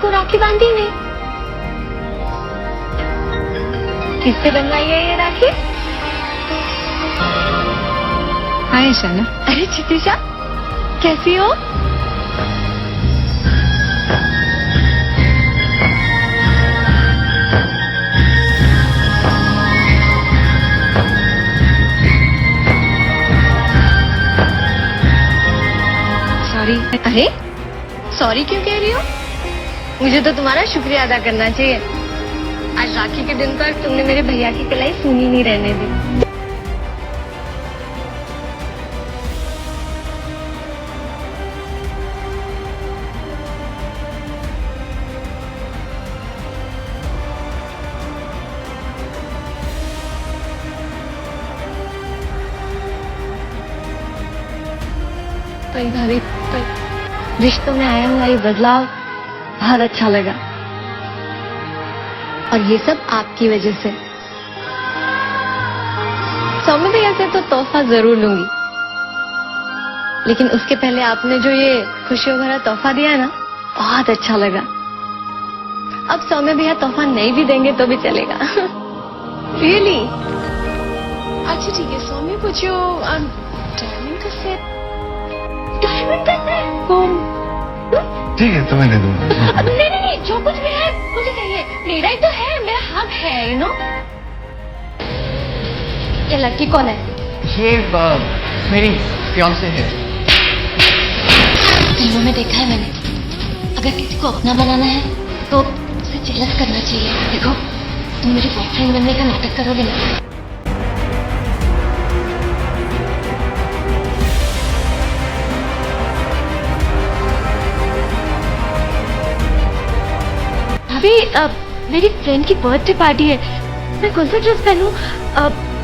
को राखी बांधी नहीं। किससे बनवाई है ये राखी? हाय ईशाना। अरे चित्रिशा, कैसी हो? सॉरी। अरे सॉरी क्यों कह रही हो? मुझे तो तुम्हारा शुक्रिया अदा करना चाहिए। आज राखी के दिन पर तुमने मेरे भैया की कलाई सूनी नहीं रहने दी। तो भाभी, रिश्तों में आया हुआ ये बदलाव बहुत अच्छा लगा, और ये सब आपकी वजह से। सौम्य भैया से तो तोहफा जरूर लूंगी, लेकिन उसके पहले आपने जो ये खुशियों भरा तोहफा दिया है ना, बहुत अच्छा लगा। अब सौम्य भैया तोहफा नहीं भी देंगे तो भी चलेगा। रियली? अच्छा ठीक है, सौम्य को जो डायमंड का सेट। डायमंड का सेट? ठीक है, तो मैं दे दूंगा। नहीं, जो कुछ भी है मुझे चाहिए। मेरा ही तो है, मेरा हक है, यू नो। ये लड़की कौन है? ये मेरी फियांसे है। फिल्मों में देखा है मैंने, अगर किसी को अपना बनाना है तो उसे जेलस करना चाहिए। देखो, तुम मेरी बॉयफ्रेंड बनने का नाटक करोगे ना। अभी मेरी फ्रेंड की बर्थडे पार्टी है, मैं कौन सा ड्रेस पहनूं?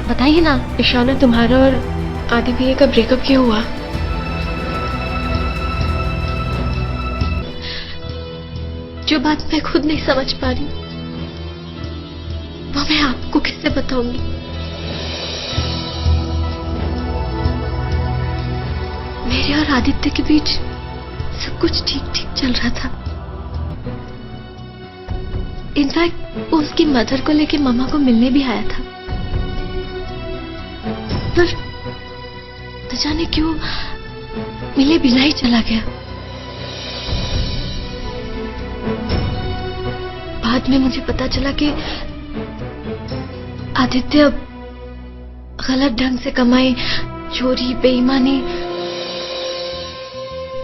बताइए ना। ईशाना, तुम्हारा और आदि भैया का ब्रेकअप क्यों हुआ? जो बात मैं खुद नहीं समझ पा रही, वो मैं आपको कैसे बताऊंगी? मेरे और आदित्य के बीच सब कुछ ठीक ठीक चल रहा था। इनफैक्ट वो उसकी मदर को लेके मामा को मिलने भी आया था, पर न जाने क्यों मिले बिना ही चला गया। बाद में मुझे पता चला कि आदित्य गलत ढंग से कमाई, चोरी, बेईमानी।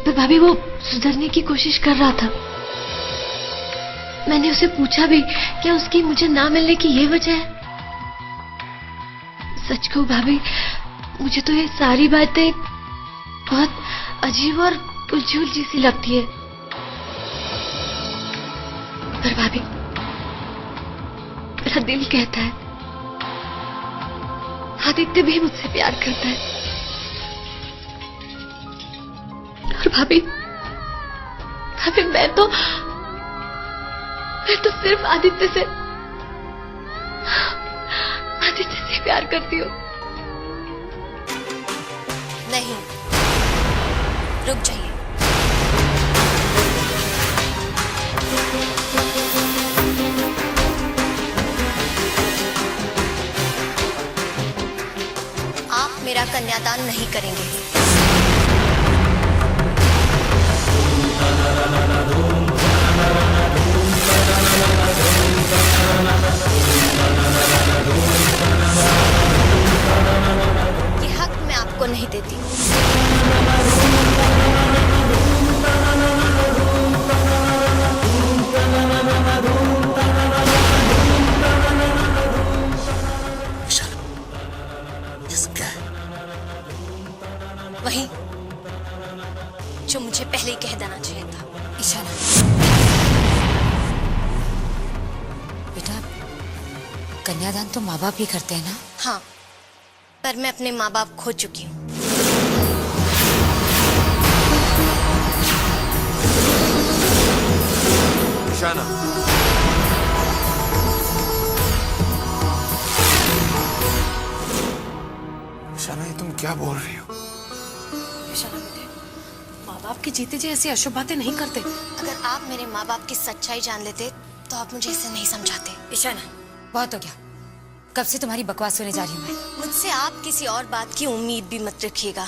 पर भाभी, वो सुधरने की कोशिश कर रहा था। मैंने उसे पूछा भी, क्या उसकी मुझे ना मिलने की ये वजह है? सच कहूं भाभी, मुझे तो ये सारी बातें बहुत अजीब और उलझुल जैसी लगती है। पर भाभी, मेरा दिल कहता है आदित्य भी मुझसे प्यार करता है। और भाभी, मैं तो सिर्फ आदित्य से प्यार करती हूँ। नहीं, रुक जाइए। आप मेरा कन्यादान नहीं करेंगे। ये हक मैं आपको नहीं देती। वही जो मुझे पहले ही कह देना चाहिए था। ईशाना, बेटा, कन्यादान तो माँ बाप ही करते हैं ना? हाँ, पर मैं अपने माँ बाप खो चुकी हूँ। ईशाना, ईशाना, ये तुम क्या बोल रही हो? ईशाना बेटे, माँ माँ बाप के जीते जी ऐसी अशुभ बातें नहीं करते। अगर आप मेरे माँ बाप की सच्चाई जान लेते तो आप मुझे इसे नहीं समझाते। ईशाना, बहुत हो गया। कब से तुम्हारी बकवास सुने जा रही हूँ मैं। मुझसे आप किसी और बात की उम्मीद भी मत रखिएगा।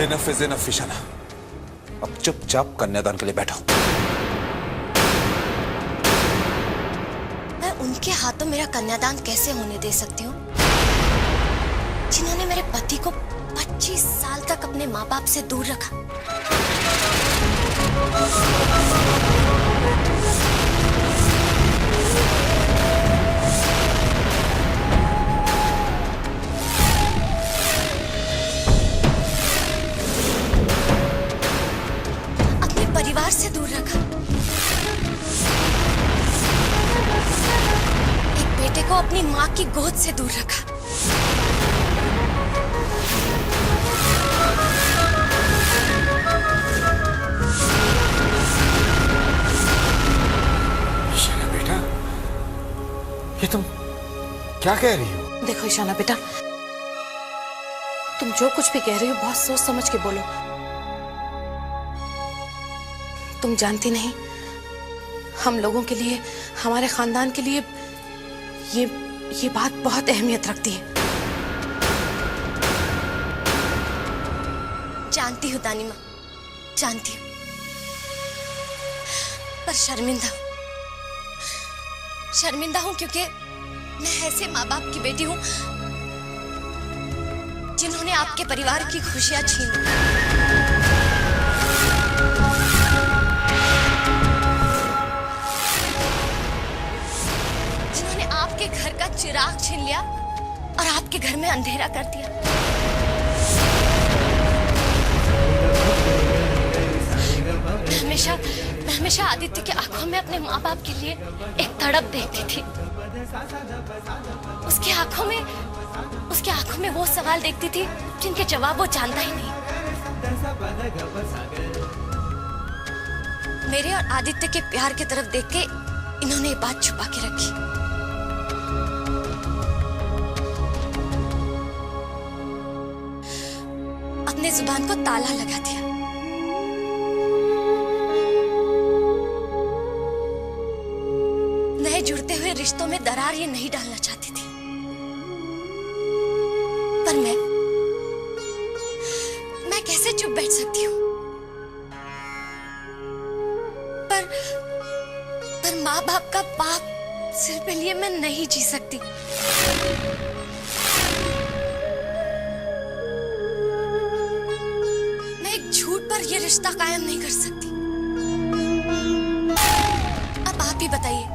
इनफ इज इनफ ईशाना, अब चुपचाप कन्यादान के लिए बैठो। मैं उनके हाथों मेरा कन्यादान कैसे होने दे सकती हूँ जिन्होंने मेरे पति को 25 साल तक अपने माँ बाप से दूर रखा। अपने परिवार से दूर रखा। एक बेटे को अपनी माँ की गोद से दूर रखा। बेटा, ये तुम क्या कह रही हो? देखो ईशाना बेटा, तुम जो कुछ भी कह रही हो बहुत सोच समझ के बोलो। तुम जानती नहीं, हम लोगों के लिए, हमारे खानदान के लिए ये बात बहुत अहमियत रखती है। जानती हूँ दानी माँ, जानती हूँ, पर शर्मिंदा हूँ क्योंकि मैं ऐसे माँ बाप की बेटी हूँ जिन्होंने आपके परिवार की खुशियां छीन ली। जिन्होंने आपके घर का चिराग छीन लिया और आपके घर में अंधेरा कर दिया। मैं हमेशा आदित्य की आंखों में अपने माँ बाप के लिए एक तड़प देखती थी। उसकी आंखों में वो सवाल देखती थी जिनके जवाब वो जानता ही नहीं। मेरे और आदित्य के प्यार की तरफ देख के इन्होंने ये बात छुपा के रखी। अपने जुबान को ताला लगा दिया। नए जुड़ते हुए रिश्तों में दरार ये नहीं डालना चाहती थी, पर मैं कैसे चुप बैठ सकती हूँ? पर माँ बाप का पाप सिर पे लिए मैं नहीं जी सकती। मैं एक झूठ पर ये रिश्ता कायम नहीं कर सकती। अब आप ही बताइए,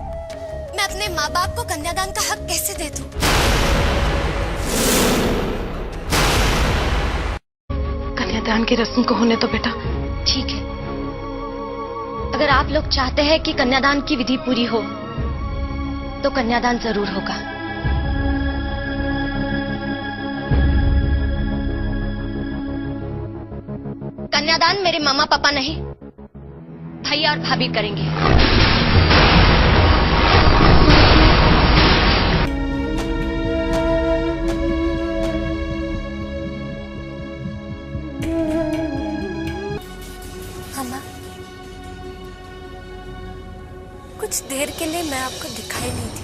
मैं अपने माँ बाप को कन्यादान का हक कैसे दे दूं? कन्यादान की रस्म को होने तो बेटा। ठीक है, अगर आप लोग चाहते हैं कि कन्यादान की विधि पूरी हो तो कन्यादान जरूर होगा। कन्यादान मेरे मामा पापा नहीं, भैया और भाभी करेंगे। कुछ देर के लिए मैं आपको दिखाई नहीं दी,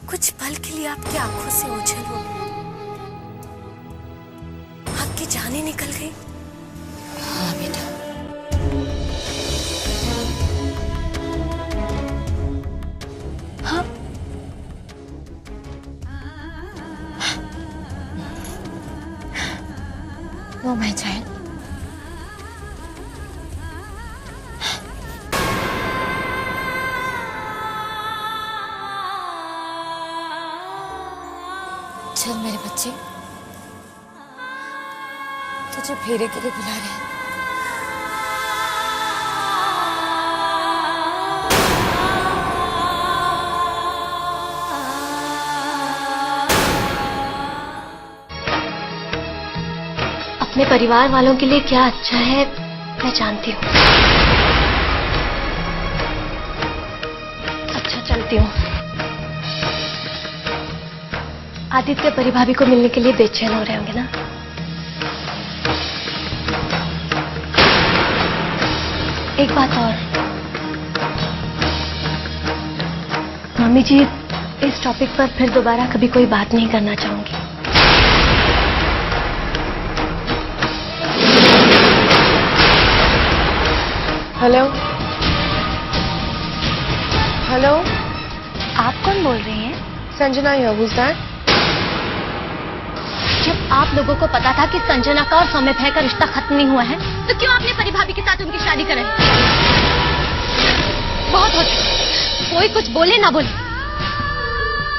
कुछ पल के लिए आपकी आंखों से ओझल हो गई, आपकी जान ही निकल गई। हाँ बेटा, हाँ, वो माय चाइल्ड। चल मेरे बच्चे, तुझे फेरे के लिए बुला रहे हैं। अपने परिवार वालों के लिए क्या अच्छा है मैं जानती हूँ। अच्छा, चलती हूँ। आदित्य परिभाभी को मिलने के लिए बेचैन हो रहे होंगे ना? एक बात और, मम्मी जी, इस टॉपिक पर फिर दोबारा कभी कोई बात नहीं करना चाहूंगी। हेलो हेलो, आप कौन बोल रही हैं? Sanjana here, who's that? जब आप लोगों को पता था कि संजना का और सौम्य भैया का रिश्ता खत्म नहीं हुआ है, तो क्यों आपने परिभाभी के साथ उनकी शादी कराई? बहुत हो चुका, कोई कुछ बोले ना बोले,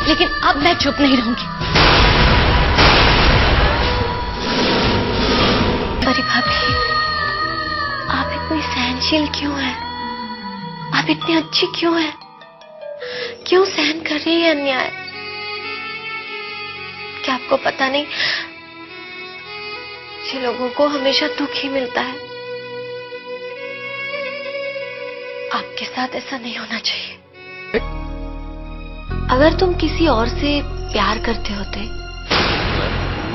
लेकिन अब मैं चुप नहीं रहूंगी। परिभाभी, आप इतनी सहनशील क्यों हैं? आप इतनी अच्छी क्यों हैं? क्यों सहन कर रही है अन्याय? क्या आपको पता नहीं, ऐसे लोगों को हमेशा दुख ही मिलता है। आपके साथ ऐसा नहीं होना चाहिए। अगर तुम किसी और से प्यार करते होते,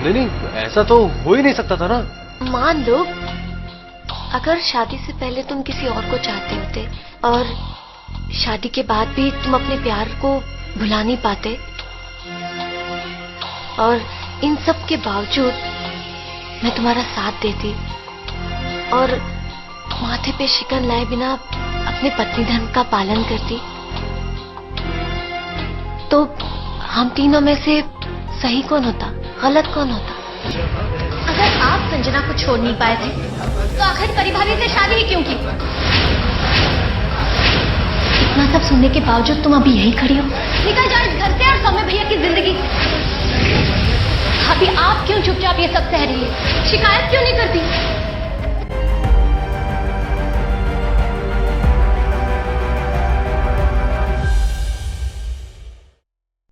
नहीं नहीं, ऐसा तो हो ही नहीं सकता था ना। मान लो अगर शादी से पहले तुम किसी और को चाहते होते और शादी के बाद भी तुम अपने प्यार को भुला नहीं पाते, और इन सब के बावजूद मैं तुम्हारा साथ देती और माथे पे शिकन लाए बिना अपने पत्नी धर्म का पालन करती, तो हम तीनों में से सही कौन होता, गलत कौन होता? अगर आप संजना को छोड़ नहीं पाए थे, तो आखिर परिभाभी से शादी ही क्यों की? इतना सब सुनने के बावजूद तुम अभी यही खड़ी हो? निकल जाओ इस घर से और सौम्य भैया की जिंदगी। अभी आप क्यों चुपचाप ये सब सह रही है? शिकायत क्यों नहीं करती?